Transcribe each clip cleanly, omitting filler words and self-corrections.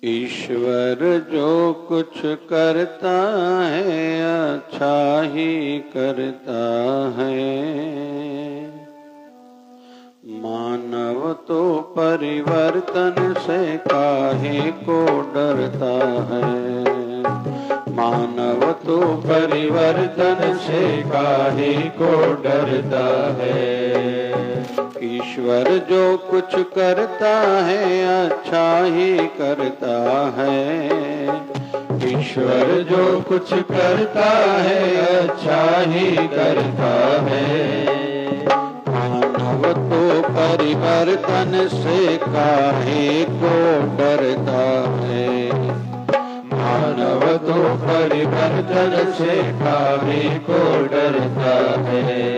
ईश्वर जो कुछ करता है अच्छा ही करता है। मानव तो परिवर्तन से काहे को डरता है। मानव तो परिवर्तन से काहे को डरता है। ईश्वर जो कुछ करता है अच्छा ही करता है। ईश्वर जो कुछ करता है अच्छा ही करता है। मानव तो परिवर्तन से काहे को डरता है। मानव तो परिवर्तन से काहे को डरता है।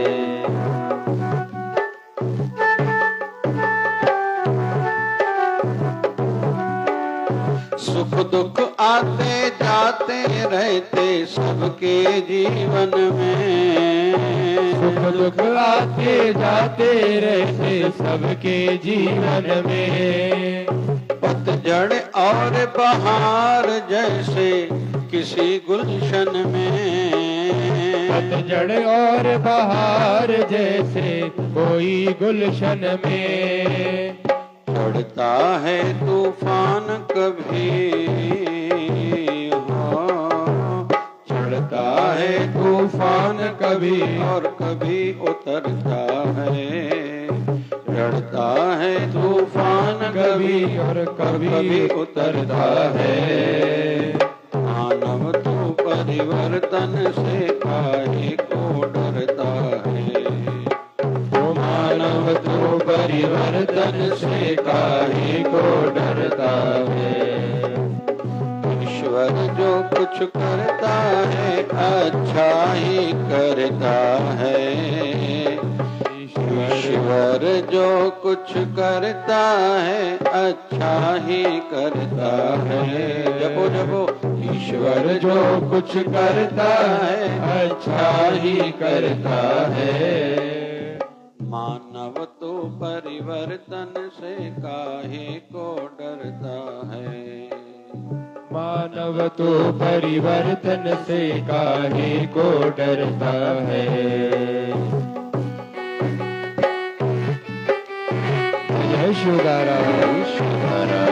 सुख दुख आते जाते रहते सबके जीवन में। सुख दुख आते जाते रहते सबके जीवन में। पतझड़ और बहार जैसे किसी गुलशन में। पतझड़ और बहार जैसे कोई गुलशन में। चढ़ता है तूफान कभी हो। चढ़ता है तूफान कभी और कभी उतरता है। चढ़ता है तूफान कभी और कभी उतरता है। मानव तो परिवर्तन से काहे को डरता है। मानव तो परिवर्तन से काहे को डरता है। ईश्वर जो कुछ करता है अच्छा ही करता है। ईश्वर जो कुछ करता है अच्छा ही करता है। जपो जपो। ईश्वर जो कुछ करता है अच्छा ही करता है। मानव तो परिवर्तन से काहे को डरता है। मानव तो परिवर्तन से काहे को डरता है। जय शिवदारा शिवदारा।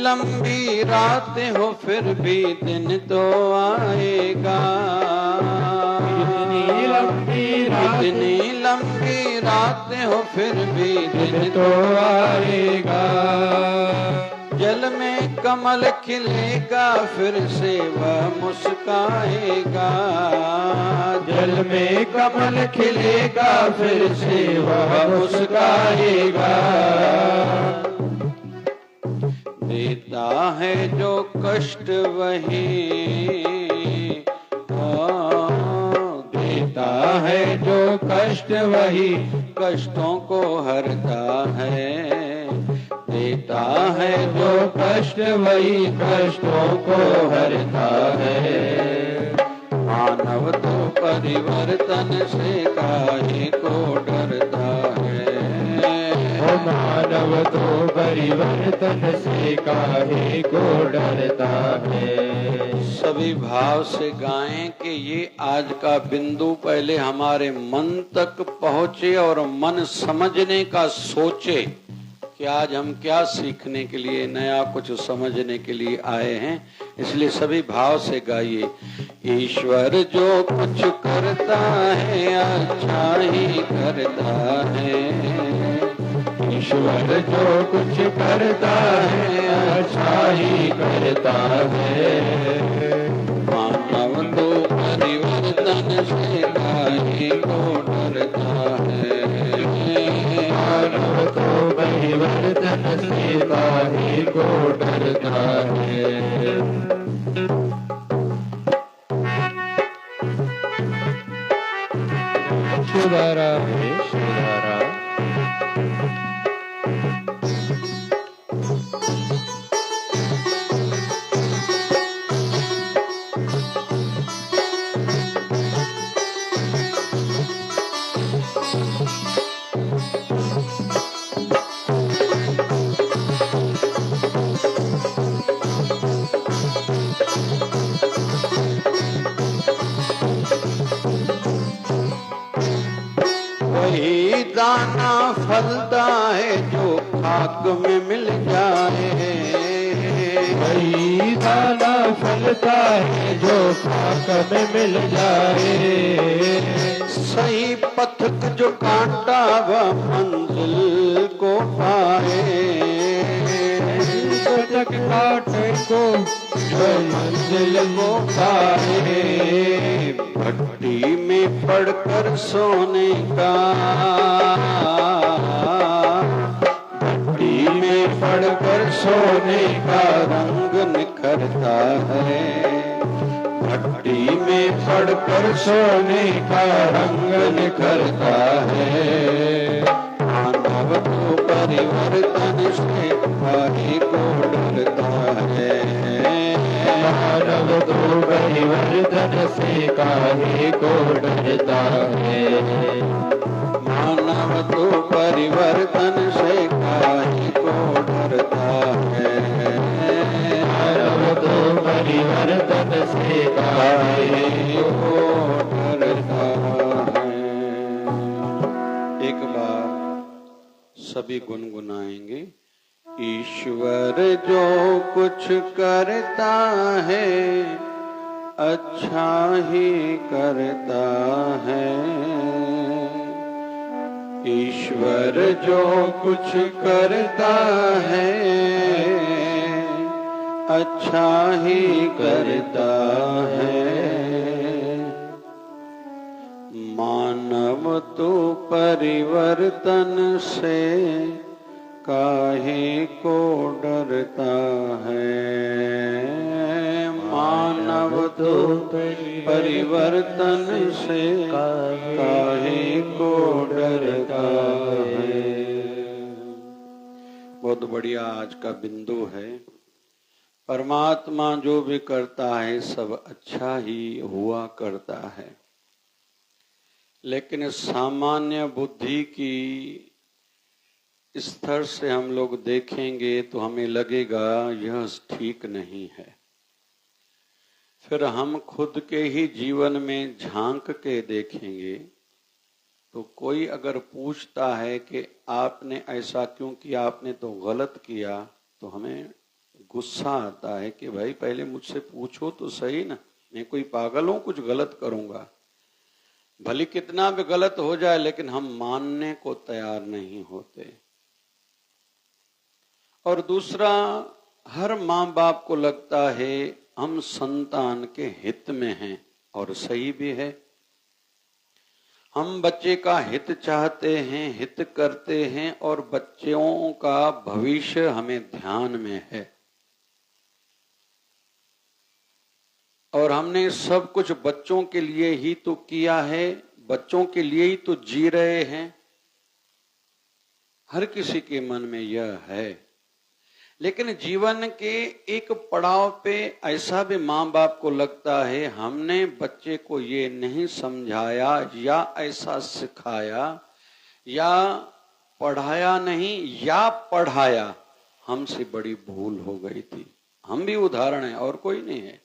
लंबी रात हो फिर भी दिन तो आएगा। इतनी लंबी रात हो फिर भी दिन तो आएगा। जल में कमल खिलेगा फिर से वह मुस्काएगा। जल में कमल खिलेगा फिर से वह मुस्काएगा। देता है जो कष्ट वही देता है जो कष्ट वही कष्टों को हरता है। देता है जो कष्ट वही कष्टों को हरता है। मानव तो परिवर्तन से काहे को डरता है। मानव तो परिवर्तन से काहे को डरता है। सभी भाव से गाएं कि ये आज का बिंदु पहले हमारे मन तक पहुंचे और मन समझने का सोचे कि आज हम क्या सीखने के लिए नया कुछ समझने के लिए आए हैं। इसलिए सभी भाव से गाइए। ईश्वर जो कुछ करता है अच्छा ही करता है। ईश्वर जो कुछ करता है अच्छा ही करता है। मानव तो परिवर्तन से काहे को डरता है। मानव तो परिवर्तन से काहे को डरता है। शिवदारा है शिवदारा। पाक में मिल जाए। वही दाना फलता है जो पाक में मिल जाए। सही पथक जो कांटा वह मंजिल को पाए। पथक कांटे को जो मंजिल को पाए। भट्टी में पड़कर सोने का, भट्टी में पड़कर सोने का रंग निखरता है। भट्टी में पड़कर सोने का रंग निखरता है। मानव तो परिवर्तन से काहे को डरता है। मानव तो परिवर्तन से काहे को डरता है। मानव तो परिवर्तन से काहे को डरता है। मानव तो परिवर्तन से काहे को डरता है। एक बार सभी गुनगुनाएंगे। ईश्वर जो कुछ करता है अच्छा ही करता है। ईश्वर जो कुछ करता है अच्छा ही करता है। मानव तो परिवर्तन से काहे को डरता है। मानव तो परिवर्तन से काहे को डरता है। बहुत बढ़िया आज का बिंदु है। परमात्मा जो भी करता है सब अच्छा ही हुआ करता है, लेकिन सामान्य बुद्धि की स्तर से हम लोग देखेंगे तो हमें लगेगा यह ठीक नहीं है। फिर हम खुद के ही जीवन में झांक के देखेंगे तो कोई अगर पूछता है कि आपने ऐसा क्यों किया, आपने तो गलत किया, तो हमें गुस्सा आता है कि भाई पहले मुझसे पूछो तो सही ना, मैं कोई पागल हूं कुछ गलत करूंगा। भले कितना भी गलत हो जाए लेकिन हम मानने को तैयार नहीं होते। और दूसरा, हर माँ बाप को लगता है हम संतान के हित में हैं, और सही भी है। हम बच्चे का हित चाहते हैं, हित करते हैं, और बच्चों का भविष्य हमें ध्यान में है। और हमने सब कुछ बच्चों के लिए ही तो किया है, बच्चों के लिए ही तो जी रहे हैं। हर किसी के मन में यह है। लेकिन जीवन के एक पड़ाव पे ऐसा भी माँ बाप को लगता है हमने बच्चे को ये नहीं समझाया या ऐसा सिखाया या पढ़ाया नहीं या पढ़ाया, हमसे बड़ी भूल हो गई थी। हम भी उदाहरण है और कोई नहीं है।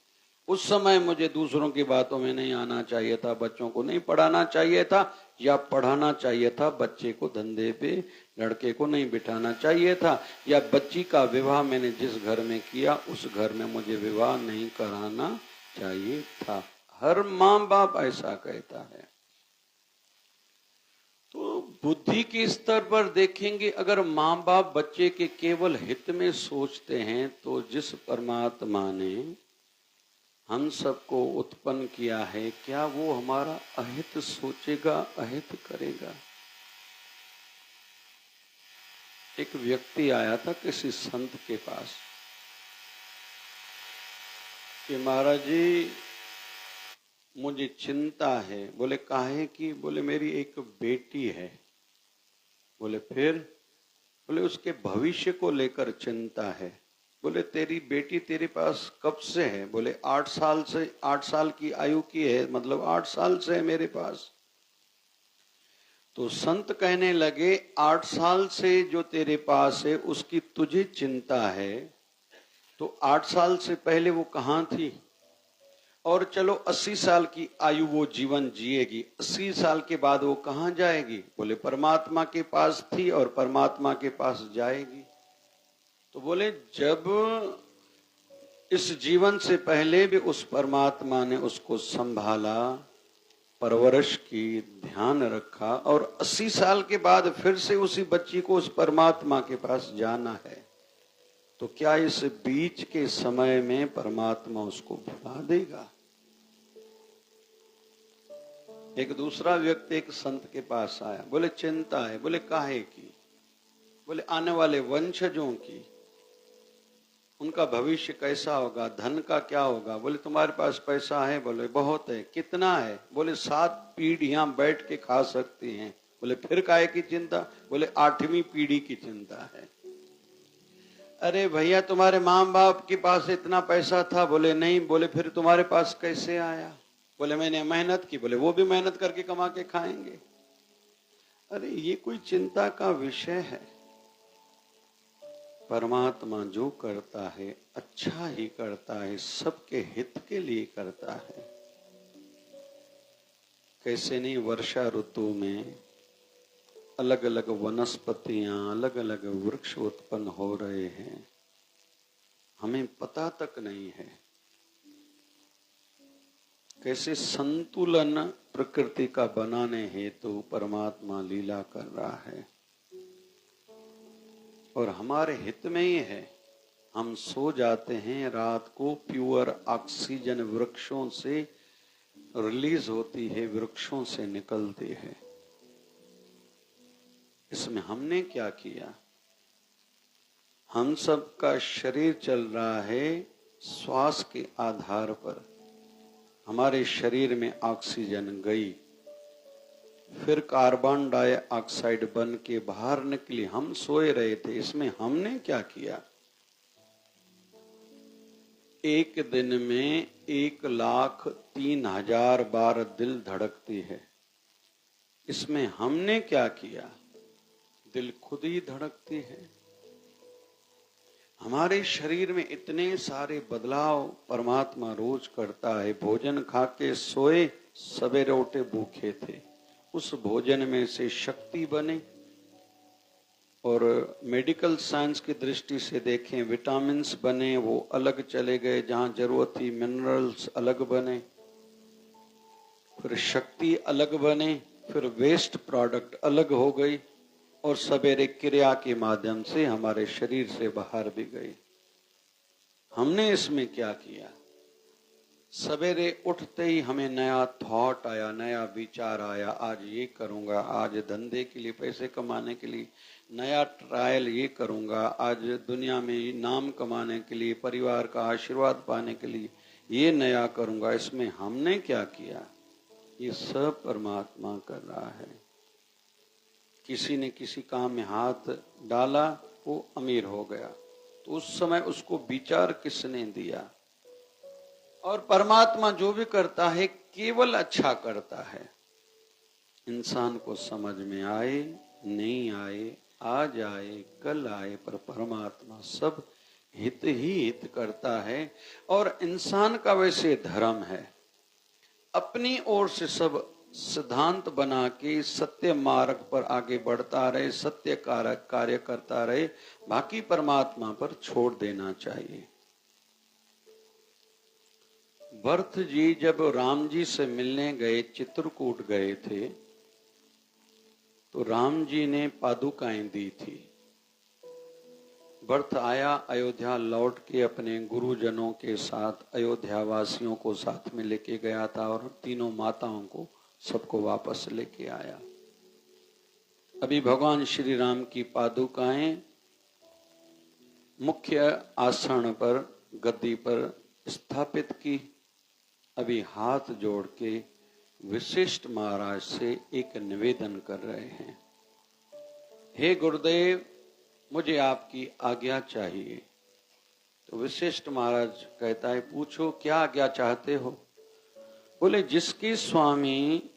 उस समय मुझे दूसरों की बातों में नहीं आना चाहिए था, बच्चों को नहीं पढ़ाना चाहिए था या पढ़ाना चाहिए था, बच्चे को धंधे पे लड़के को नहीं बिठाना चाहिए था, या बच्ची का विवाह मैंने जिस घर में किया उस घर में मुझे विवाह नहीं कराना चाहिए था। हर माँ बाप ऐसा कहता है। तो बुद्धि के स्तर पर देखेंगे, अगर माँ बाप बच्चे के केवल हित में सोचते हैं तो जिस परमात्मा ने हम सबको उत्पन्न किया है, क्या वो हमारा अहित सोचेगा, अहित करेगा? एक व्यक्ति आया था किसी संत के पास कि महाराज जी मुझे चिंता है। बोले काहे की? बोले मेरी एक बेटी है। बोले फिर? बोले उसके भविष्य को लेकर चिंता है। बोले तेरी बेटी तेरे पास कब से है? बोले 8 साल से, 8 साल की आयु की है, मतलब 8 साल से है मेरे पास। तो संत कहने लगे 8 साल से जो तेरे पास है उसकी तुझे चिंता है, तो 8 साल से पहले वो कहाँ थी? और चलो 80 साल की आयु वो जीवन जिएगी, 80 साल के बाद वो कहाँ जाएगी? बोले परमात्मा के पास थी और परमात्मा के पास जाएगी। तो बोले जब इस जीवन से पहले भी उस परमात्मा ने उसको संभाला, परवरिश की, ध्यान रखा, और 80 साल के बाद फिर से उसी बच्ची को उस परमात्मा के पास जाना है, तो क्या इस बीच के समय में परमात्मा उसको भुला देगा? एक दूसरा व्यक्ति एक संत के पास आया, बोले चिंता है। बोले काहे की? बोले आने वाले वंशजों की, उनका भविष्य कैसा होगा, धन का क्या होगा। बोले तुम्हारे पास पैसा है? बोले बहुत है। कितना है? बोले 7 पीढ़ियां बैठ के खा सकती हैं। बोले फिर काहे की चिंता? बोले 8वीं पीढ़ी की चिंता है। अरे भैया तुम्हारे माँ बाप के पास इतना पैसा था? बोले नहीं। बोले फिर तुम्हारे पास कैसे आया? बोले मैंने मेहनत की। बोले वो भी मेहनत करके कमा के खाएंगे। अरे ये कोई चिंता का विषय है? परमात्मा जो करता है अच्छा ही करता है, सबके हित के लिए करता है। कैसे नहीं, वर्षा ऋतु में अलग अलग वनस्पतियां, अलग अलग वृक्ष उत्पन्न हो रहे हैं, हमें पता तक नहीं है। कैसे संतुलन प्रकृति का बनाने हेतु परमात्मा लीला कर रहा है, और हमारे हित में ही है। हम सो जाते हैं रात को, प्योर ऑक्सीजन वृक्षों से रिलीज होती है, वृक्षों से निकलती है। इसमें हमने क्या किया? हम सब का शरीर चल रहा है श्वास के आधार पर। हमारे शरीर में ऑक्सीजन गई, फिर कार्बन डाइऑक्साइड बन के बाहर निकली, हम सोए रहे थे। इसमें हमने क्या किया? एक दिन में 1,03,000 बार दिल धड़कती है। इसमें हमने क्या किया? दिल खुद ही धड़कती है। हमारे शरीर में इतने सारे बदलाव परमात्मा रोज करता है। भोजन खा के सोए, सवेरे उठे भूखे थे, उस भोजन में से शक्ति बने। और मेडिकल साइंस की दृष्टि से देखें, विटामिन्स बने, वो अलग चले गए, जहां जरूरत थी मिनरल्स अलग बने, फिर शक्ति अलग बने, फिर वेस्ट प्रोडक्ट अलग हो गई, और सवेरे क्रिया के माध्यम से हमारे शरीर से बाहर भी गई। हमने इसमें क्या किया? सवेरे उठते ही हमें नया थॉट आया, नया विचार आया, आज ये करूंगा, आज धंधे के लिए, पैसे कमाने के लिए नया ट्रायल ये करूंगा, आज दुनिया में नाम कमाने के लिए, परिवार का आशीर्वाद पाने के लिए ये नया करूंगा। इसमें हमने क्या किया? ये सब परमात्मा कर रहा है। किसी ने किसी काम में हाथ डाला, वो अमीर हो गया, तो उस समय उसको विचार किसने दिया? और परमात्मा जो भी करता है केवल अच्छा करता है। इंसान को समझ में आए नहीं आए, आज आए कल आए, पर परमात्मा सब हित ही हित करता है। और इंसान का वैसे धर्म है, अपनी ओर से सब सिद्धांत बना के सत्य मार्ग पर आगे बढ़ता रहे, सत्य कार्य करता रहे, बाकी परमात्मा पर छोड़ देना चाहिए। भरत जी जब राम जी से मिलने गए, चित्रकूट गए थे, तो राम जी ने पादुकाएं दी थी। भरत आया, अयोध्या लौट के अपने गुरुजनों के साथ अयोध्या वासियों को साथ में लेके गया था, और तीनों माताओं को सबको वापस लेके आया। अभी भगवान श्री राम की पादुकाएं मुख्य आसन पर, गद्दी पर स्थापित की। अभी हाथ जोड़ के वशिष्ठ महाराज से एक निवेदन कर रहे हैं, हे गुरुदेव, मुझे आपकी आज्ञा चाहिए। तो वशिष्ठ महाराज कहता है, पूछो क्या आज्ञा चाहते हो? बोले जिसके स्वामी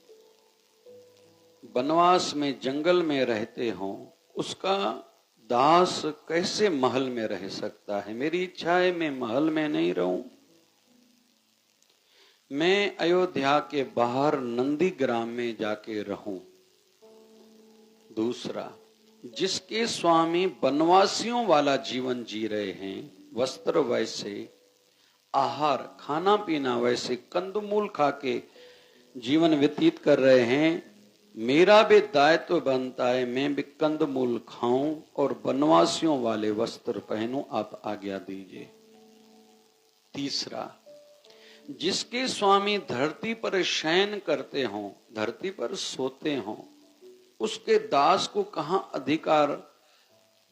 वनवास में जंगल में रहते हों, उसका दास कैसे महल में रह सकता है? मेरी इच्छा है मैं महल में नहीं रहूं। मैं अयोध्या के बाहर नंदीग्राम में जाके रहूं। दूसरा, जिसके स्वामी वनवासियों वाला जीवन जी रहे हैं, वस्त्र वैसे, आहार खाना पीना वैसे, कंदमूल खा के जीवन व्यतीत कर रहे हैं, मेरा भी दायित्व बनता है मैं भी कंदमूल खाऊं और वनवासियों वाले वस्त्र पहनूं, आप आज्ञा दीजिए। तीसरा, जिसके स्वामी धरती पर शयन करते हों, धरती पर सोते हों, उसके दास को कहां अधिकार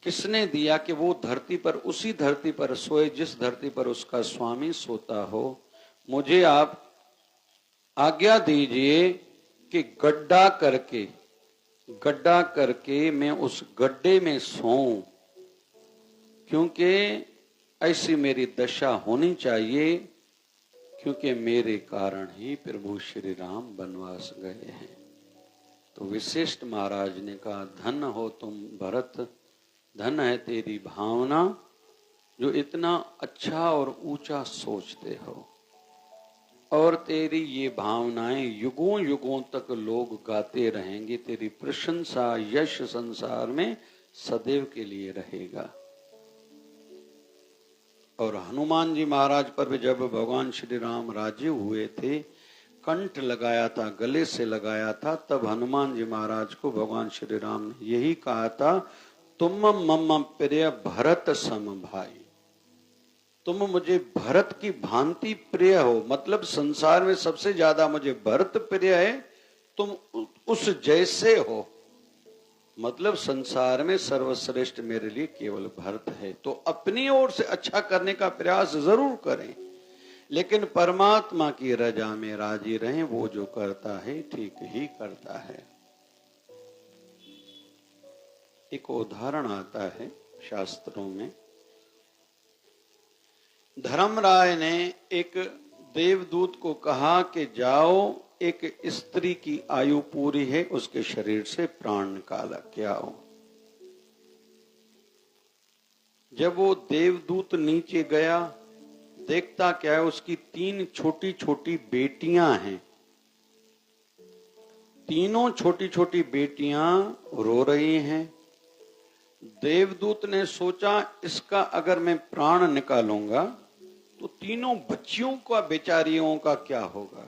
किसने दिया कि वो धरती पर, उसी धरती पर सोए जिस धरती पर उसका स्वामी सोता हो। मुझे आप आज्ञा दीजिए कि गड्ढा करके मैं उस गड्ढे में सोऊं, क्योंकि ऐसी मेरी दशा होनी चाहिए, क्योंकि मेरे कारण ही प्रभु श्री राम वनवास गए हैं। तो विशिष्ट महाराज ने कहा, धन हो तुम भरत, धन है तेरी भावना जो इतना अच्छा और ऊंचा सोचते हो, और तेरी ये भावनाएं युगों युगों तक लोग गाते रहेंगे। तेरी प्रशंसा यश संसार में सदैव के लिए रहेगा। और हनुमान जी महाराज पर भी जब भगवान श्री राम राजी हुए थे, कंठ लगाया था, गले से लगाया था, तब हनुमान जी महाराज को भगवान श्री राम ने यही कहा था, तुम मम प्रिय भरत सम भाई, तुम मुझे भरत की भांति प्रिय हो, मतलब संसार में सबसे ज्यादा मुझे भरत प्रिय है, तुम उस जैसे हो, मतलब संसार में सर्वश्रेष्ठ मेरे लिए केवल भरत है। तो अपनी ओर से अच्छा करने का प्रयास जरूर करें, लेकिन परमात्मा की रजा में राजी रहें, वो जो करता है ठीक ही करता है। एक उदाहरण आता है शास्त्रों में, धर्मराय ने एक देवदूत को कहा कि जाओ, एक स्त्री की आयु पूरी है, उसके शरीर से प्राण निकाला के आओ। जब वो देवदूत नीचे गया, देखता क्या है, उसकी 3 छोटी छोटी बेटियां हैं। तीनों छोटी छोटी बेटियां रो रही हैं। देवदूत ने सोचा, इसका अगर मैं प्राण निकालूंगा तो तीनों बच्चियों का, बेचारियों का क्या होगा।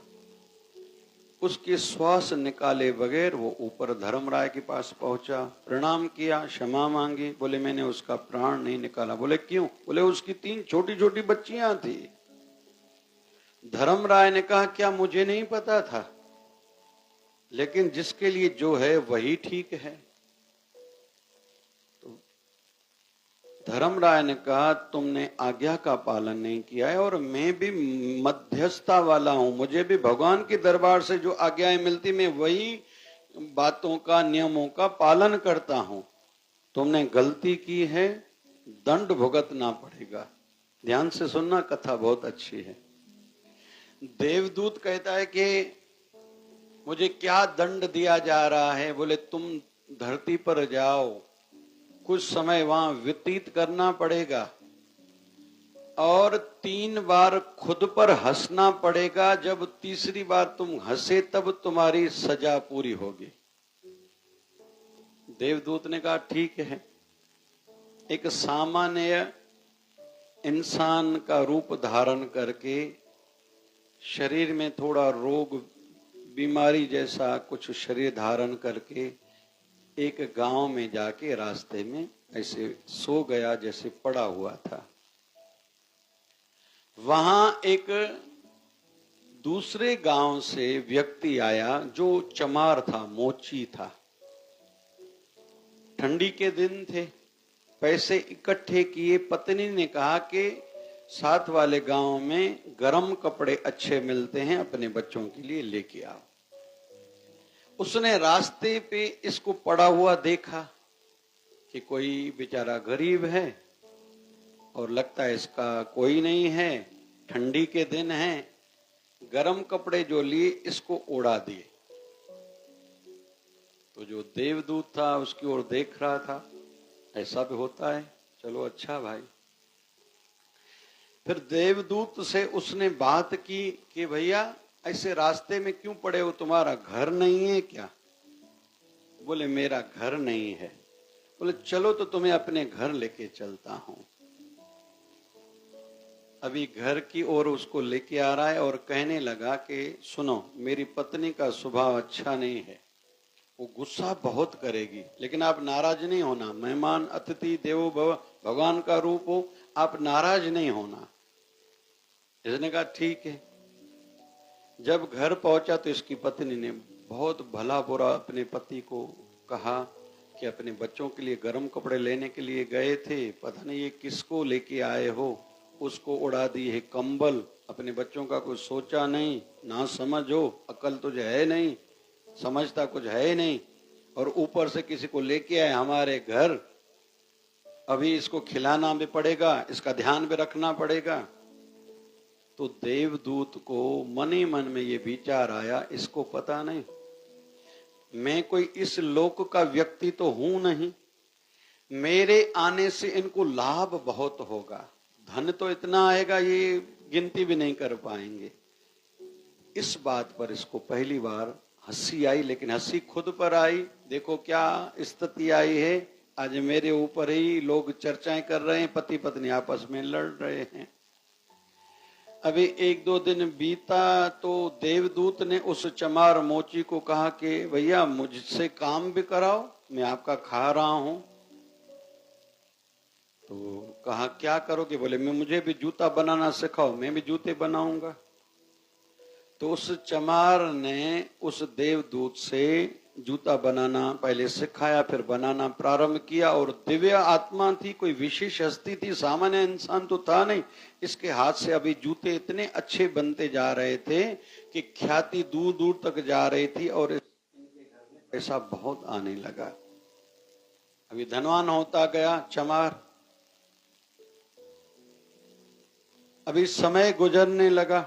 उसके श्वास निकाले बगैर वो ऊपर धर्मराय के पास पहुंचा, प्रणाम किया, क्षमा मांगी। बोले मैंने उसका प्राण नहीं निकाला। बोले क्यों? बोले उसकी 3 छोटी छोटी बच्चियां थी। धर्मराय ने कहा, क्या मुझे नहीं पता था? लेकिन जिसके लिए जो है वही ठीक है। तो धर्मराय ने कहा, तुमने आज्ञा का पालन नहीं किया है, और मैं भी मध्यस्थता वाला हूं, मुझे भी भगवान के दरबार से जो आज्ञाएं मिलती मैं वही बातों का, नियमों का पालन करता हूं। तुमने गलती की है, दंड भुगतना पड़ेगा। ध्यान से सुनना, कथा बहुत अच्छी है। देवदूत कहता है कि मुझे क्या दंड दिया जा रहा है? बोले तुम धरती पर जाओ, कुछ समय वहां व्यतीत करना पड़ेगा, और 3 बार खुद पर हंसना पड़ेगा। जब तीसरी बार तुम हंसे तब तुम्हारी सजा पूरी होगी। देवदूत ने कहा ठीक है। एक सामान्य इंसान का रूप धारण करके, शरीर में थोड़ा रोग बीमारी जैसा कुछ शरीर धारण करके, एक गांव में जाके रास्ते में ऐसे सो गया जैसे पड़ा हुआ था। वहां एक दूसरे गांव से व्यक्ति आया जो चमार था, मोची था। ठंडी के दिन थे, पैसे इकट्ठे किए। पत्नी ने कहा कि साथ वाले गांव में गर्म कपड़े अच्छे मिलते हैं, अपने बच्चों के लिए लेके आओ। उसने रास्ते पे इसको पड़ा हुआ देखा कि कोई बेचारा गरीब है और लगता है इसका कोई नहीं है, ठंडी के दिन है। गर्म कपड़े जो लिए इसको उड़ा दिए। तो जो देवदूत था उसकी ओर देख रहा था, ऐसा भी होता है, चलो अच्छा भाई। फिर देवदूत से उसने बात की कि भैया ऐसे रास्ते में क्यों पड़े हो, तुम्हारा घर नहीं है क्या? बोले मेरा घर नहीं है। बोले चलो तो तुम्हें अपने घर लेके चलता हूं। अभी घर की ओर उसको लेके आ रहा है और कहने लगा कि सुनो, मेरी पत्नी का स्वभाव अच्छा नहीं है, वो गुस्सा बहुत करेगी, लेकिन आप नाराज नहीं होना, मेहमान अतिथि देवो भव, भगवान का रूप हो, आप नाराज नहीं होना। इसने कहा ठीक है। जब घर पहुंचा तो इसकी पत्नी ने बहुत भला बुरा अपने पति को कहा कि अपने बच्चों के लिए गर्म कपड़े लेने के लिए गए थे, पता नहीं ये किसको लेके आए हो, उसको उड़ा दी है कंबल, अपने बच्चों का कुछ सोचा नहीं, ना समझ हो, अकल तुझे है नहीं, समझता कुछ है नहीं, और ऊपर से किसी को लेके आए हमारे घर, अभी इसको खिलाना भी पड़ेगा, इसका ध्यान भी रखना पड़ेगा। तो देवदूत को मन ही मन में ये विचार आया, इसको पता नहीं मैं कोई इस लोक का व्यक्ति तो हूं नहीं, मेरे आने से इनको लाभ बहुत होगा, धन तो इतना आएगा ये गिनती भी नहीं कर पाएंगे। इस बात पर इसको पहली बार हंसी आई, लेकिन हंसी खुद पर आई। देखो क्या स्थिति आई है, आज मेरे ऊपर ही लोग चर्चाएं कर रहे हैं, पति पत्नी आपस में लड़ रहे हैं। अभी 1-2 दिन बीता तो देवदूत ने उस चमार मोची को कहा कि भैया मुझसे काम भी कराओ, मैं आपका खा रहा हूं। तो कहा क्या करोगे? बोले मुझे भी जूता बनाना सिखाओ, मैं भी जूते बनाऊंगा। तो उस चमार ने उस देवदूत से जूता बनाना पहले सिखाया, फिर बनाना प्रारंभ किया। और दिव्य आत्मा थी, कोई विशेष हस्ती थी, सामान्य इंसान तो था नहीं। इसके हाथ से अभी जूते इतने अच्छे बनते जा रहे थे कि ख्याति दूर दूर तक जा रही थी और पैसा बहुत आने लगा। अभी धनवान होता गया चमार। अभी समय गुजरने लगा,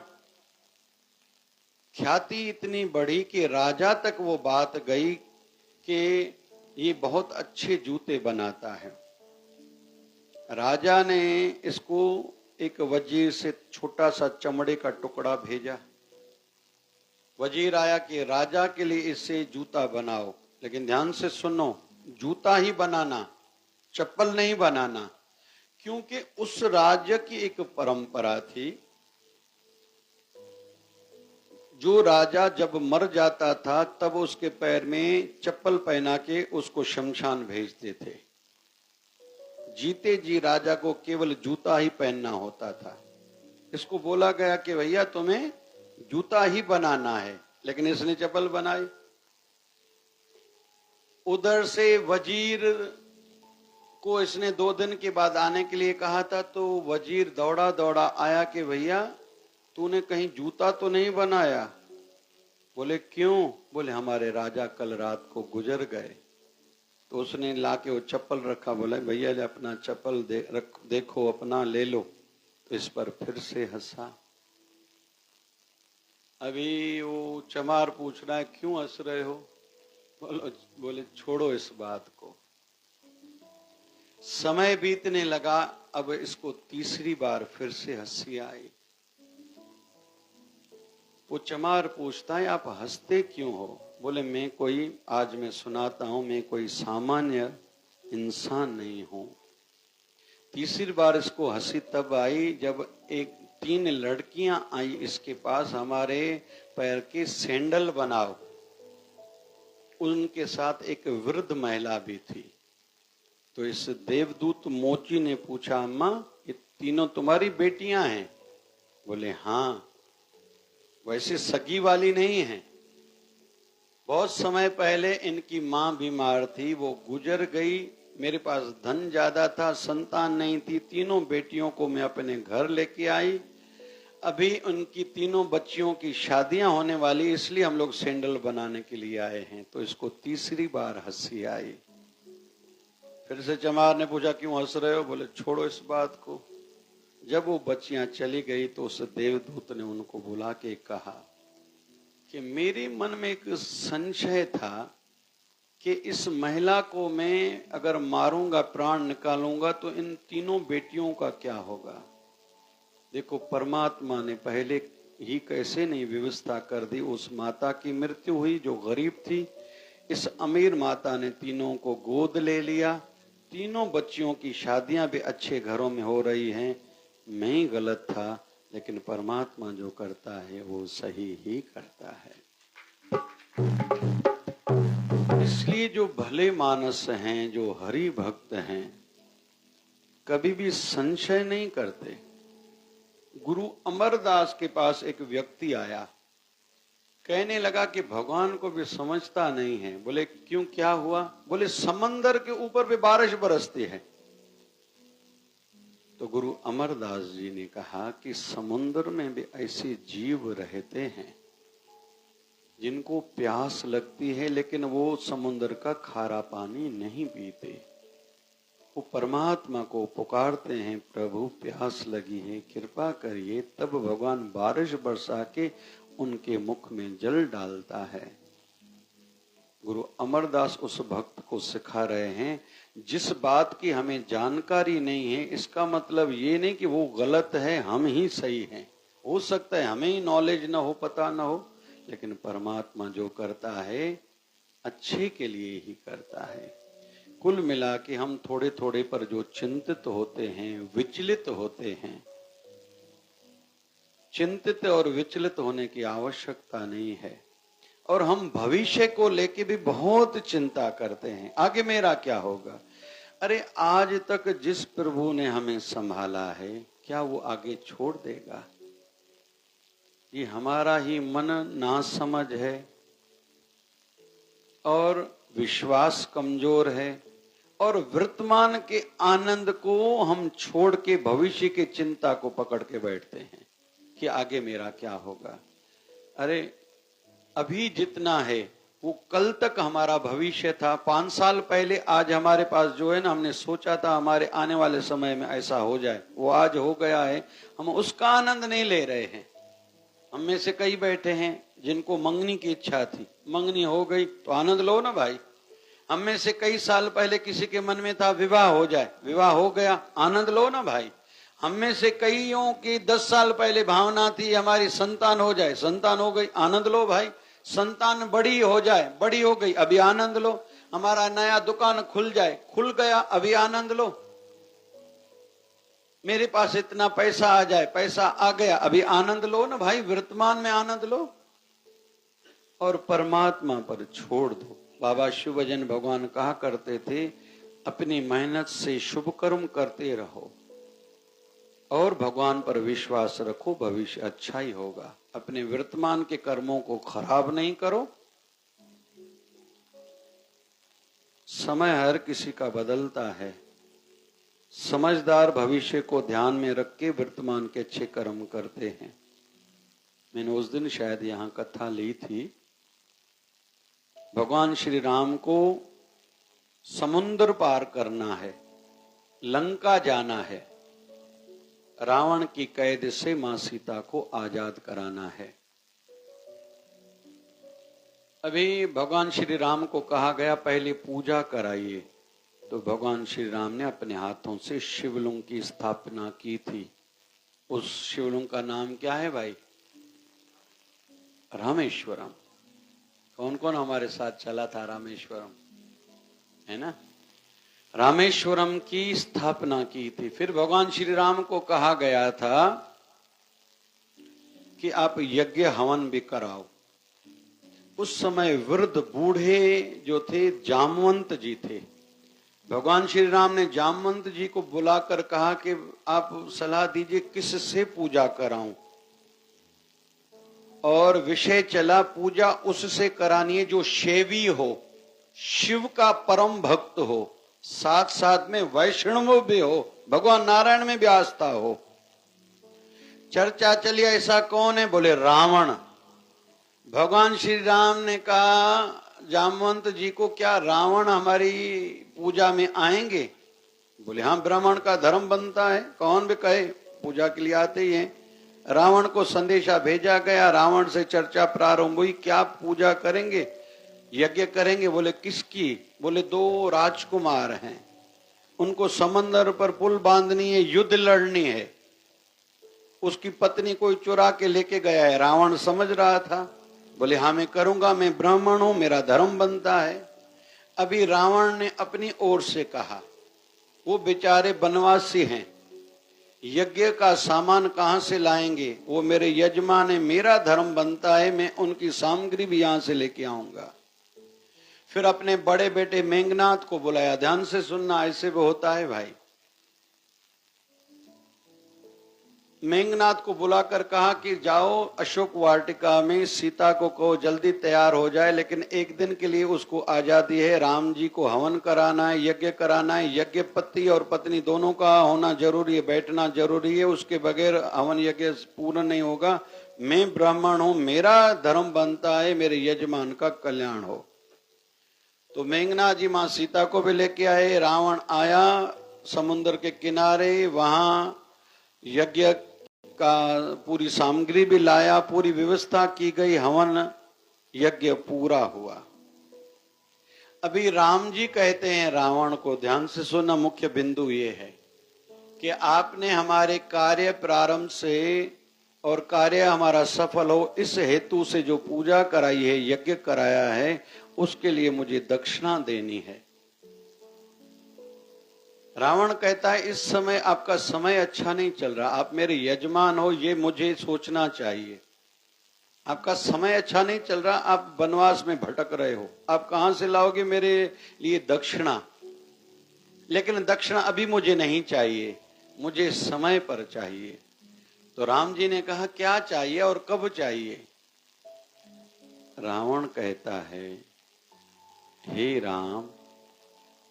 ख्याति इतनी बढ़ी कि राजा तक वो बात गई कि ये बहुत अच्छे जूते बनाता है। राजा ने इसको एक वजीर से छोटा सा चमड़े का टुकड़ा भेजा। वजीर आया कि राजा के लिए इससे जूता बनाओ, लेकिन ध्यान से सुनो, जूता ही बनाना, चप्पल नहीं बनाना, क्योंकि उस राज्य की एक परंपरा थी। जो राजा जब मर जाता था तब उसके पैर में चप्पल पहना के उसको शमशान भेजते थे। जीते जी राजा को केवल जूता ही पहनना होता था। इसको बोला गया कि भैया तुम्हें जूता ही बनाना है, लेकिन इसने चप्पल बनाई। उधर से वजीर को इसने 2 दिन के बाद आने के लिए कहा था, तो वजीर दौड़ा दौड़ा आया कि भैया तूने कहीं जूता तो नहीं बनाया? बोले क्यों? बोले हमारे राजा कल रात को गुजर गए। तो उसने लाके वो चप्पल रखा, बोला भैया अपना चप्पल देखो, अपना ले लो। तो इस पर फिर से हंसा। अभी वो चमार पूछ रहा है क्यों हंस रहे हो? बोले छोड़ो इस बात को। समय बीतने लगा, अब इसको तीसरी बार फिर से हंसी आई। वो चमार पूछता है आप हंसते क्यों हो? बोले आज मैं सुनाता हूं, मैं कोई सामान्य इंसान नहीं हूं। तीसरी बार इसको हंसी तब आई जब 3 लड़कियां आई इसके पास, हमारे पैर के सैंडल बनाओ। उनके साथ एक वृद्ध महिला भी थी। तो इस देवदूत मोची ने पूछा अम्मा ये तीनों तुम्हारी बेटियां हैं? बोले हाँ। वैसे सगी वाली नहीं है, बहुत समय पहले इनकी मां बीमार थी, वो गुजर गई। मेरे पास धन ज्यादा था, संतान नहीं थी, तीनों बेटियों को मैं अपने घर लेके आई। अभी उनकी तीनों बच्चियों की शादियां होने वाली, इसलिए हम लोग सैंडल बनाने के लिए आए हैं। तो इसको तीसरी बार हंसी आई। फिर से चमार ने पूछा क्यों हंस रहे हो? बोले छोड़ो इस बात को। जब वो बच्चियां चली गई तो उस देवदूत ने उनको बुला के कहा कि मेरे मन में एक संशय था कि इस महिला को मैं अगर मारूंगा, प्राण निकालूंगा, तो इन तीनों बेटियों का क्या होगा? देखो परमात्मा ने पहले ही कैसे नहीं व्यवस्था कर दी। उस माता की मृत्यु हुई जो गरीब थी, इस अमीर माता ने तीनों को गोद ले लिया, तीनों बच्चियों की शादियां भी अच्छे घरों में हो रही हैं। मैं ही गलत था, लेकिन परमात्मा जो करता है वो सही ही करता है। इसलिए जो भले मानस हैं, जो हरि भक्त हैं, कभी भी संशय नहीं करते। गुरु अमरदास के पास एक व्यक्ति आया, कहने लगा कि भगवान को भी समझता नहीं है। बोले क्यों, क्या हुआ? बोले समंदर के ऊपर भी बारिश बरसती है। तो गुरु अमरदास जी ने कहा कि समुद्र में भी ऐसे जीव रहते हैं जिनको प्यास लगती है, लेकिन वो समुद्र का खारा पानी नहीं पीते। वो परमात्मा को पुकारते हैं, प्रभु प्यास लगी है, कृपा करिए। तब भगवान बारिश बरसा के उनके मुख में जल डालता है। गुरु अमरदास उस भक्त को सिखा रहे हैं, जिस बात की हमें जानकारी नहीं है, इसका मतलब ये नहीं कि वो गलत है, हम ही सही हैं। हो सकता है हमें ही नॉलेज न हो, पता न हो, लेकिन परमात्मा जो करता है अच्छे के लिए ही करता है। कुल मिला के हम थोड़े थोड़े पर जो चिंतित होते हैं, विचलित होते हैं, चिंतित और विचलित होने की आवश्यकता नहीं है। और हम भविष्य को लेके भी बहुत चिंता करते हैं, आगे मेरा क्या होगा। अरे आज तक जिस प्रभु ने हमें संभाला है, क्या वो आगे छोड़ देगा? ये हमारा ही मन नासमझ है और विश्वास कमजोर है, और वर्तमान के आनंद को हम छोड़ के भविष्य की चिंता को पकड़ के बैठते हैं कि आगे मेरा क्या होगा। अरे अभी जितना है वो कल तक हमारा भविष्य था। 5 साल पहले आज हमारे पास जो है ना, हमने सोचा था हमारे आने वाले समय में ऐसा हो जाए, वो आज हो गया है। हम उसका आनंद नहीं ले रहे हैं। हम में से कई बैठे हैं जिनको मंगनी की इच्छा थी, मंगनी हो गई तो आनंद लो ना भाई। हम में से कई साल पहले किसी के मन में था विवाह हो जाए, विवाह हो गया, आनंद लो ना भाई। हम में से कईयों की 10 साल पहले भावना थी हमारी संतान हो जाए, संतान हो गई, आनंद लो भाई। संतान बड़ी हो जाए, बड़ी हो गई, अभी आनंद लो। हमारा नया दुकान खुल जाए, खुल गया, अभी आनंद लो। मेरे पास इतना पैसा आ जाए, पैसा आ गया, अभी आनंद लो ना भाई, वर्तमान में आनंद लो और परमात्मा पर छोड़ दो। बाबा शिवभजन भगवान कहा करते थे, अपनी मेहनत से शुभ कर्म करते रहो और भगवान पर विश्वास रखो, भविष्य अच्छा ही होगा। अपने वर्तमान के कर्मों को खराब नहीं करो। समय हर किसी का बदलता है। समझदार भविष्य को ध्यान में रख के वर्तमान के अच्छे कर्म करते हैं। मैंने उस दिन शायद यहाँ कथा ली थी, भगवान श्री राम को समुद्र पार करना है, लंका जाना है, रावण की कैद से मां सीता को आजाद कराना है। अभी भगवान श्री राम को कहा गया पहले पूजा कराइए, तो भगवान श्री राम ने अपने हाथों से शिवलिंग की स्थापना की थी। उस शिवलिंग का नाम क्या है भाई? रामेश्वरम। कौन कौन हमारे साथ चला था रामेश्वरम, है ना? रामेश्वरम की स्थापना की थी। फिर भगवान श्री राम को कहा गया था कि आप यज्ञ हवन भी कराओ। उस समय वृद्ध बूढ़े जो थे जामवंत जी थे। भगवान श्री राम ने जामवंत जी को बुलाकर कहा कि आप सलाह दीजिए किससे पूजा कराऊं। और विषय चला पूजा उससे करानी है जो सेवी हो, शिव का परम भक्त हो, साथ साथ में वैष्णव भी हो, भगवान नारायण में भी आस्था हो। चर्चा चली ऐसा कौन है? बोले रावण। भगवान श्री राम ने कहा जामवंत जी को, क्या रावण हमारी पूजा में आएंगे? बोले हाँ, ब्राह्मण का धर्म बनता है, कौन भी कहे पूजा के लिए आते ही हैं। रावण को संदेशा भेजा गया, रावण से चर्चा प्रारंभ हुई, क्या पूजा करेंगे? यज्ञ करेंगे। बोले किसकी? बोले 2 राजकुमार हैं, उनको समंदर पर पुल बांधनी है, युद्ध लड़नी है। उसकी पत्नी कोई चुरा के लेके गया है। रावण समझ रहा था, बोले हाँ मैं करूंगा, मैं ब्राह्मण हूं, मेरा धर्म बनता है। अभी रावण ने अपनी ओर से कहा, वो बेचारे वनवासी हैं, यज्ञ का सामान कहां से लाएंगे, वो मेरे यजमान है, मेरा धर्म बनता है, मैं उनकी सामग्री भी यहां से लेके आऊंगा। फिर अपने बड़े बेटे मेघनाथ को बुलाया। ध्यान से सुनना, ऐसे भी होता है भाई। मेघनाथ को बुलाकर कहा कि जाओ अशोक वाटिका में सीता को कहो जल्दी तैयार हो जाए, लेकिन एक दिन के लिए उसको आजादी है। राम जी को हवन कराना है, यज्ञ कराना है। यज्ञ पति और पत्नी दोनों का होना जरूरी है, बैठना जरूरी है, उसके बगैर हवन यज्ञ पूर्ण नहीं होगा। मैं ब्राह्मण हूं, मेरा धर्म बनता है, मेरे यजमान का कल्याण हो। तो मेघनाथ जी मां सीता को भी लेके आए। रावण आया समुद्र के किनारे, वहां यज्ञ का पूरी सामग्री भी लाया, पूरी व्यवस्था की गई, हवन यज्ञ पूरा हुआ। अभी राम जी कहते हैं रावण को, ध्यान से सुनना, मुख्य बिंदु ये है कि आपने हमारे कार्य प्रारंभ से और कार्य हमारा सफल हो, इस हेतु से जो पूजा कराई है, यज्ञ कराया है, उसके लिए मुझे दक्षिणा देनी है। रावण कहता है इस समय आपका समय अच्छा नहीं चल रहा, आप मेरे यजमान हो, ये मुझे सोचना चाहिए। आपका समय अच्छा नहीं चल रहा, आप वनवास में भटक रहे हो, आप कहां से लाओगे मेरे लिए दक्षिणा? लेकिन दक्षिणा अभी मुझे नहीं चाहिए, मुझे समय पर चाहिए। तो राम जी ने कहा क्या चाहिए और कब चाहिए? रावण कहता है, हे राम,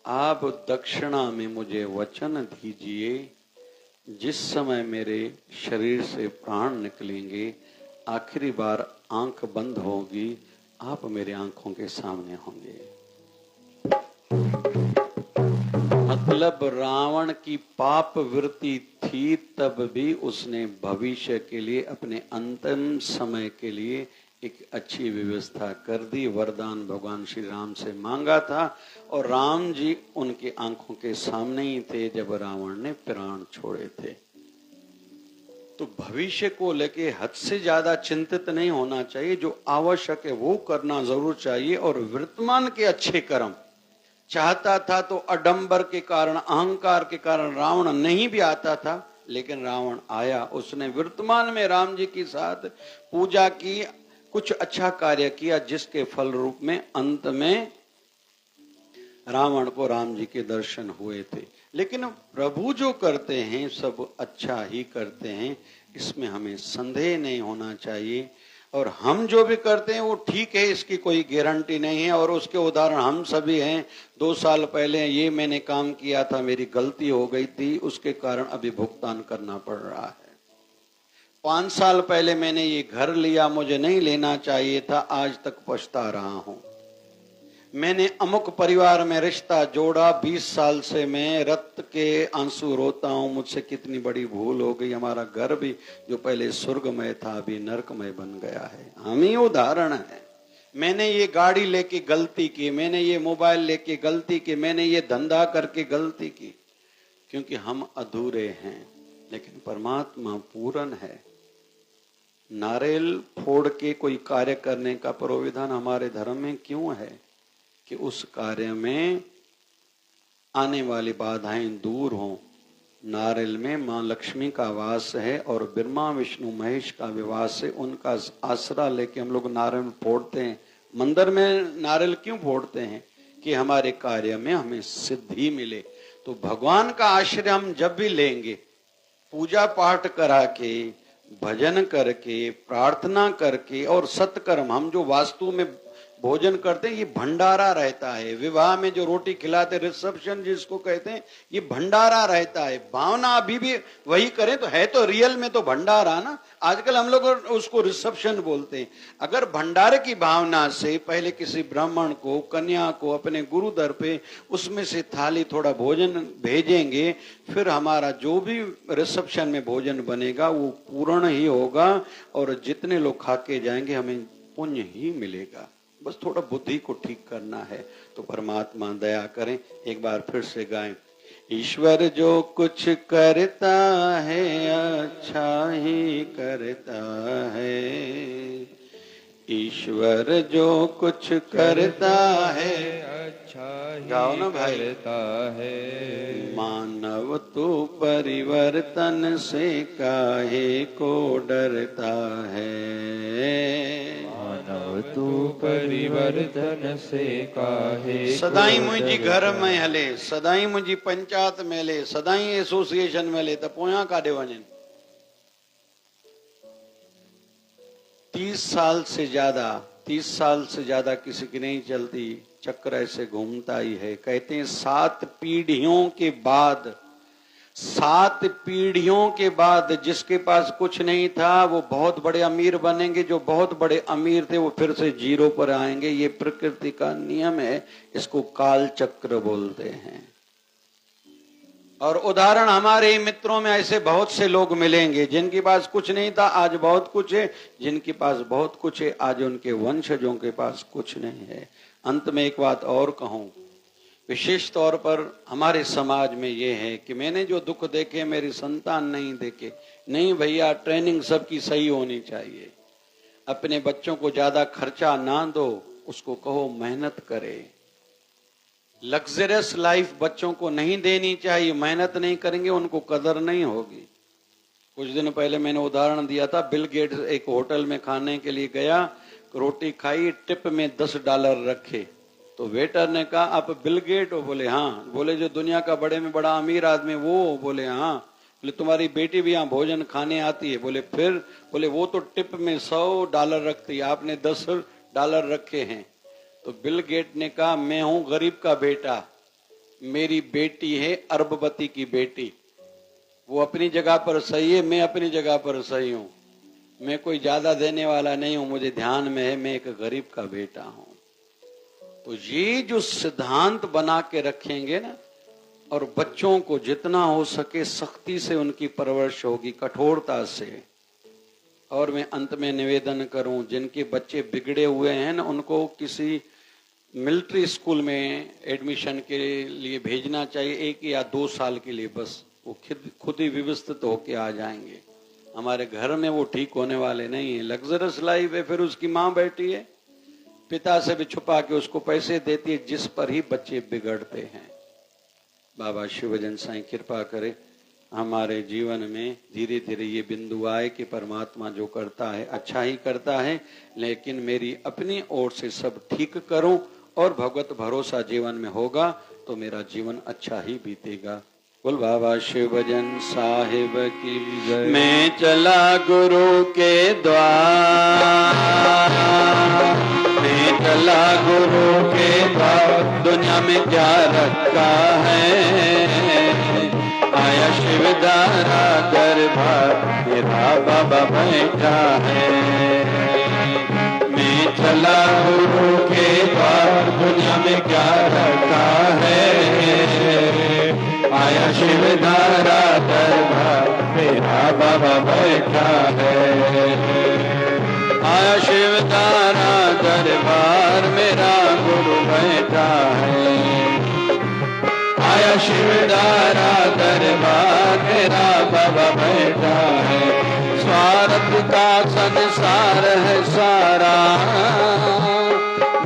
आप दक्षिणा में मुझे वचन दीजिए, जिस समय मेरे शरीर से प्राण निकलेंगे, आखिरी बार आंख बंद होगी, आप मेरे आंखों के सामने होंगे। मतलब रावण की पाप वृत्ति थी, तब भी उसने भविष्य के लिए, अपने अंतिम समय के लिए एक अच्छी व्यवस्था कर दी। वरदान भगवान श्री राम से मांगा था और राम जी उनकी आंखों के सामने ही थे जब रावण ने प्राण छोड़े थे। तो भविष्य को लेके हद से ज्यादा चिंतित नहीं होना चाहिए, जो आवश्यक है वो करना जरूर चाहिए। और वर्तमान के अच्छे कर्म चाहता था तो अडंबर के कारण, अहंकार के कारण रावण नहीं भी आता था, लेकिन रावण आया, उसने वर्तमान में राम जी के साथ पूजा की, कुछ अच्छा कार्य किया, जिसके फल रूप में अंत में रावण को राम जी के दर्शन हुए थे। लेकिन प्रभु जो करते हैं सब अच्छा ही करते हैं, इसमें हमें संदेह नहीं होना चाहिए। और हम जो भी करते हैं वो ठीक है, इसकी कोई गारंटी नहीं है। और उसके उदाहरण हम सभी हैं। 2 साल पहले ये मैंने काम किया था, मेरी गलती हो गई थी, उसके कारण अभी भुगतान करना पड़ रहा है। 5 साल पहले मैंने ये घर लिया, मुझे नहीं लेना चाहिए था, आज तक पछता रहा हूं। मैंने अमुक परिवार में रिश्ता जोड़ा, 20 साल से मैं रक्त के आंसू रोता हूं, मुझसे कितनी बड़ी भूल हो गई। हमारा घर भी जो पहले स्वर्गमय था अभी नरकमय बन गया है। हम ही उदाहरण है। मैंने ये गाड़ी लेके गलती की, मैंने ये मोबाइल लेके गलती की, मैंने ये धंधा करके गलती की, क्योंकि हम अधूरे हैं, लेकिन परमात्मा पूर्ण है। नारियल फोड़ के कोई कार्य करने का प्रावधान हमारे धर्म में क्यों है? कि उस कार्य में आने वाली बाधाएं दूर हों। नारियल में मां लक्ष्मी का वास है और ब्रह्मा विष्णु महेश का विवास है, उनका आसरा लेके हम लोग नारियल फोड़ते हैं। मंदिर में नारियल क्यों फोड़ते हैं? कि हमारे कार्य में हमें सिद्धि मिले। तो भगवान का आश्रय हम जब भी लेंगे, पूजा पाठ करा के, भजन करके, प्रार्थना करके और सत्कर्म, हम जो वास्तु में भोजन करते हैं ये भंडारा रहता है। विवाह में जो रोटी खिलाते, रिसेप्शन जिसको कहते हैं, ये भंडारा रहता है। भावना अभी भी वही करें तो है, तो रियल में तो भंडारा ना। आजकल हम लोग उसको रिसेप्शन बोलते हैं। अगर भंडारे की भावना से पहले किसी ब्राह्मण को, कन्या को अपने गुरु दर पे उसमें से थाली थोड़ा भोजन भेजेंगे, फिर हमारा जो भी रिसेप्शन में भोजन बनेगा वो पूर्ण ही होगा और जितने लोग खा के जाएंगे हमें पुण्य ही मिलेगा। बस थोड़ा बुद्धि को ठीक करना है। तो परमात्मा दया करें। एक बार फिर से गाएं, ईश्वर जो कुछ करता है अच्छा ही करता है। ईश्वर जो कुछ करता है अच्छा ही गाओ ना भाई। करता है। मानव तू परिवर्तन से काहे को डरता है। मानव तू परिवर्तन से काहे को सदाई मुंहिंजी घर डरता में हले, सदाई मुंहिंजी पंचायत में हले, सदाई एसोसिएशन में हले, त पोयां काॾे वञनि। 30 साल से ज्यादा किसी की नहीं चलती, चक्र ऐसे घूमता ही है। कहते हैं 7 पीढ़ियों के बाद जिसके पास कुछ नहीं था वो बहुत बड़े अमीर बनेंगे, जो बहुत बड़े अमीर थे वो फिर से जीरो पर आएंगे। ये प्रकृति का नियम है, इसको काल चक्र बोलते हैं। और उदाहरण हमारे मित्रों में ऐसे बहुत से लोग मिलेंगे जिनके पास कुछ नहीं था, आज बहुत कुछ है, जिनके पास बहुत कुछ है, आज उनके वंशजों के पास कुछ नहीं है। अंत में एक बात और कहूं, विशेष तौर पर हमारे समाज में ये है कि मैंने जो दुख देखे मेरी संतान नहीं देखे। नहीं भैया, ट्रेनिंग सबकी सही होनी चाहिए। अपने बच्चों को ज्यादा खर्चा ना दो, उसको कहो मेहनत करे। लग्जरियस लाइफ बच्चों को नहीं देनी चाहिए, मेहनत नहीं करेंगे उनको कदर नहीं होगी। कुछ दिन पहले मैंने उदाहरण दिया था, बिल गेट्स एक होटल में खाने के लिए गया, रोटी खाई, टिप में $10 रखे। तो वेटर ने कहा आप बिल गेट हो? बोले हाँ। बोले जो दुनिया का बड़े में बड़ा अमीर आदमी वो? बोले हाँ। बोले तुम्हारी बेटी भी यहाँ भोजन खाने आती है? बोले फिर? बोले वो तो टिप में $100 रखती है, आपने $10 रखे हैं। तो बिल गेट ने कहा मैं हूं गरीब का बेटा, मेरी बेटी है अरबपति की बेटी। वो अपनी जगह पर सही है, मैं अपनी जगह पर सही हूं। मैं कोई ज्यादा देने वाला नहीं हूं, मुझे ध्यान में है मैं एक गरीब का बेटा हूं। तो ये जो सिद्धांत बना के रखेंगे ना, और बच्चों को जितना हो सके सख्ती से उनकी परवरिश होगी, कठोरता से। और मैं अंत में निवेदन करूं, जिनके बच्चे बिगड़े हुए हैं ना, उनको किसी मिलिट्री स्कूल में एडमिशन के लिए भेजना चाहिए, 1 या 2 साल के लिए बस। वो खुद ही व्यवस्थित होके आ जाएंगे। हमारे घर में वो ठीक होने वाले नहीं है। लग्जरियस लाइफ है, फिर उसकी माँ बैठी है, पिता से भी छुपा के उसको पैसे देती है, जिस पर ही बच्चे बिगड़ते हैं। बाबा शिवजन साईं कृपा करे हमारे जीवन में धीरे धीरे ये बिंदु आए कि परमात्मा जो करता है अच्छा ही करता है, लेकिन मेरी अपनी ओर से सब ठीक करूं और भगवत भरोसा जीवन में होगा तो मेरा जीवन अच्छा ही बीतेगा। बोल बाबा शिवजन साहिब की जय। मैं चला गुरु के द्वार, मैं चला गुरु के द्वार, दुनिया में क्या रखा है। आया शिवदारा दरबार, मेरा बाबा बैठा है। मैं चला गुरु के द्वार, दुनिया में क्या रखा है। आया शिवदारा दरबार, मेरा बाबा बैठा है। आया शिवदारा दरबार, मेरा गुरु बैठा है। आया शिवदारा दरबार, मेरा बाबा बैठा है। स्वार्थ का संसार है सारा,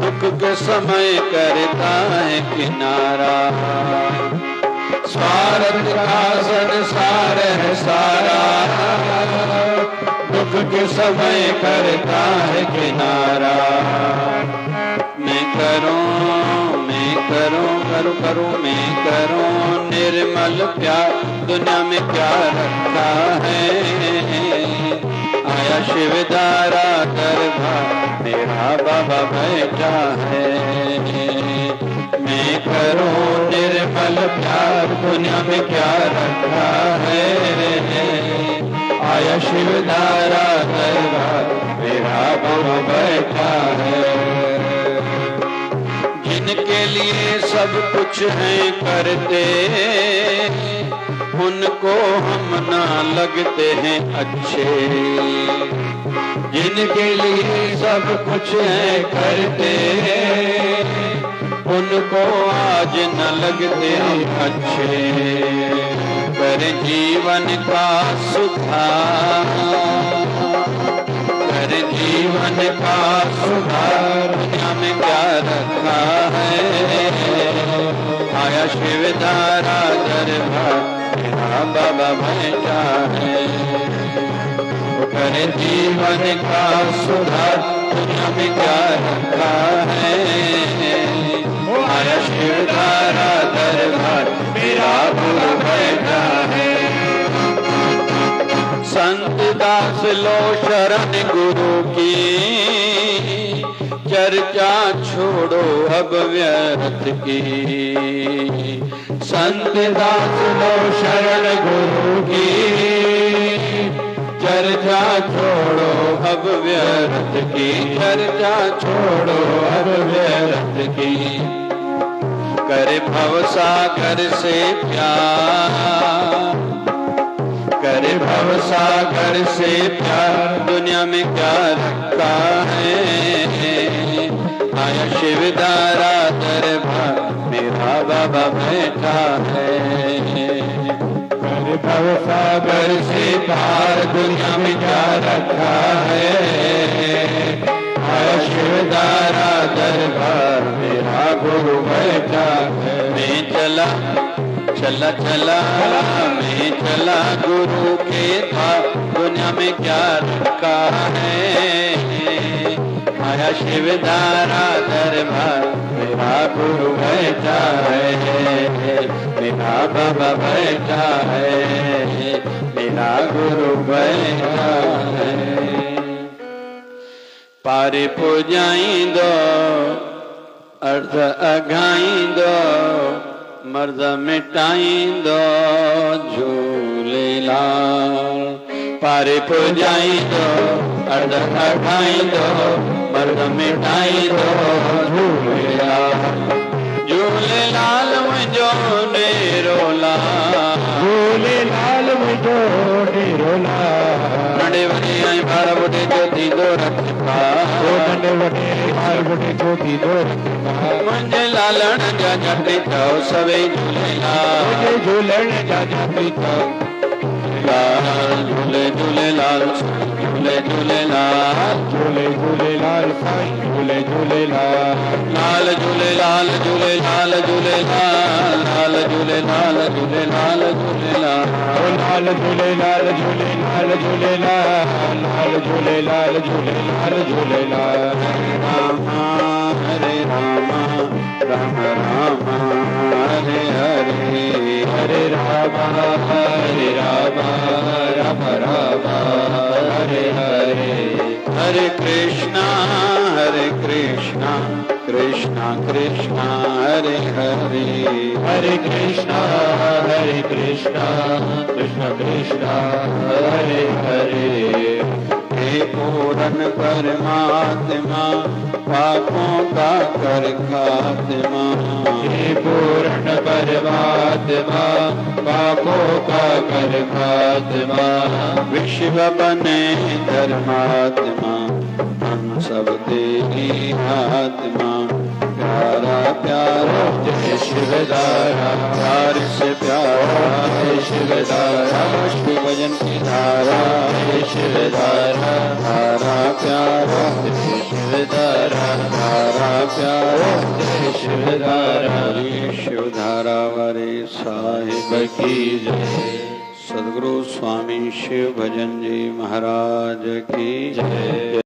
दुख के समय करता है किनारा। स्वार्थ का संसार है सारा, दुख के समय करता है किनारा। मैं करूं मैं करूं निर्मल प्यार, दुनिया में क्या रखा है। आया शिवदारा दरबार, मेरा बाबा बैठा है। मैं करूं निर्मल प्यार, दुनिया में क्या रखा है। आया शिवदारा दरबार, मेरा बाबा बैठा है। जिनके लिए सब कुछ है करते, उनको हम ना लगते हैं अच्छे। जिनके लिए सब कुछ है करते, उनको आज न लगते अच्छे, कर जीवन का सुधार, कर जीवन का सुधार। दुनिया में क्या रखा है, आया शिव धारा दरबार, मेरा बाबा बैठा है। कर जीवन का सुधार, दुनिया में क्या रखा है, आया शिव धारा दरबार, मेरा गुरु बैठा है। संत दास लो शरण गुरु की, चर्चा छोड़ो अब व्यर्थ की। संत दास लो शरण गुरु की, चर्चा छोड़ो अब व्यर्थ की, चर्चा छोड़ो अब व्यर्थ की। कर भवसागर से प्यार, कर भवसागर से प्यार, दुनिया में क्या रखा है, आया शिव धारा दरबार, मेरा बाबा बैठा है। कर भवसागर से पार, दुनिया में क्या रखा है, आया शिव धारा दरबार, मेरा गुरु बैठा है। मैं चला चला चला, मैं चला गुरु के द्वार, दुनिया में क्या रखा है, आया शिव धारा दरबार, मेरा गुरु बैठा है, मेरा बाबा बैठा है, मेरा गुरु बैठा है। पारे पूजाई दो, अर्ध अघाई दो, मर्द मिटाई दो झूलेलाल। पारे पूजाई दो, अर्ध अघाई दो, मर्द मिटाई दो झूलेलाल। झूलेलाल मुझो डेरोला, झूलेलाल मुझो डेरोला। नंढे वॾे ऐं ॿार ॿुढे जो थींदो रखा, नंढे वॾे ॿार ॿुढे जो थींदो रखा। मुंहिंजे लालण जा झटि चओ सभई झूलेलाल, मुंहिंजे झूलण जा झटि चओ झूले झूलेलाल, झूले झूलेलाल, झूले झूलेलाल साईं, झूले झूलेलाल। लाल झूलेलाल झूलेलाल झूलेलाल, लाल झूलेलाल झूलेलाल झूलेलाल, लाल झूलेलाल झूलेलाल झूलेलाल, लाल झूलेलाल झूलेलाल झूलेलाल। हरे राम राम राम हरे हरे, हरे राम हरे राम राम राम हरे हरे। हरे कृष्णा कृष्णा कृष्णा हरे हरे, हरे कृष्णा कृष्णा कृष्णा हरे हरे। हे पूर्ण परमात्मा पापों का कर खात्मा, हे पूर्ण परमात्मा पापों का कर खात्मा। विश्व बने धर्मात्मा, हम सब तेरी आत्मा। प्यारा प्यारा जय शिवदारा, प्यार से प्यारा जय शिवदारा, श्री भजन की धारा जय शिवदारा। धारा प्यारा जय शिवदारा, धारा प्यारा जय शिवदारा। शिवधारा वाले साहिब की जय। सद्गुरु स्वामी शिव भजन जी महाराज की जय।